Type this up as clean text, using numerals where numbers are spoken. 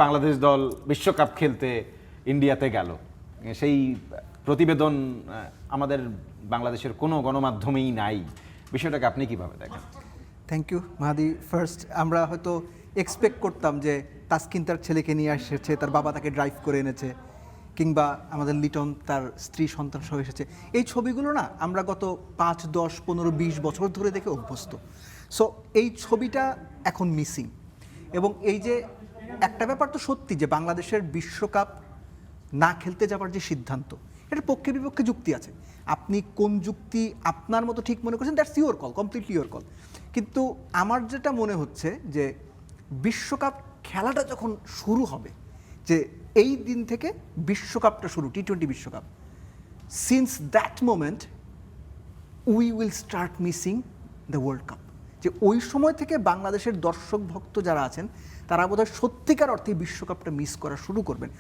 বাংলাদেশ দল বিশ্বকাপ খেলতে ইন্ডিয়াতে গেল, সেই প্রতিবেদন আমাদের বাংলাদেশের কোনো গণমাধ্যমেই নাই। বিষয়টাকে আপনি কিভাবে দেখেন? Thank you Mahdi. ফার্স্ট আমরা হয়তো এক্সপেক্ট করতাম যে তাসকিন তার ছেলেকে নিয়ে এসেছে, তার বাবা তাকে ড্রাইভ করে এনেছে, কিংবা আমাদের লিটন তার স্ত্রী সন্তান সহ এসেছে। এই ছবিগুলো না আমরা গত 5, 10, 15, 20 বছর ধরে দেখে অভ্যস্ত। সো এই ছবিটা এখন মিসিং। এবং এই যে একটা ব্যাপার তো সত্যি যে বাংলাদেশের বিশ্বকাপ না খেলতে যাওয়ার যে সিদ্ধান্ত, এটার পক্ষে বিপক্ষে যুক্তি আছে। আপনি কোন যুক্তি আপনার মতো ঠিক মনে করছেন, that's your call, completely your call. কিন্তু আমার যেটা মনে হচ্ছে যে বিশ্বকাপ খেলাটা যখন শুরু হবে, যে এই দিন থেকে বিশ্বকাপটা শুরু, টি-20 বিশ্বকাপ, since that moment we will start missing the world cup. যে ওই সময় থেকে বাংলাদেশের দর্শক ভক্ত যারা আছেন তারা বোধহয় সত্যিকার অর্থে বিশ্বকাপটা মিস করা শুরু করবেন।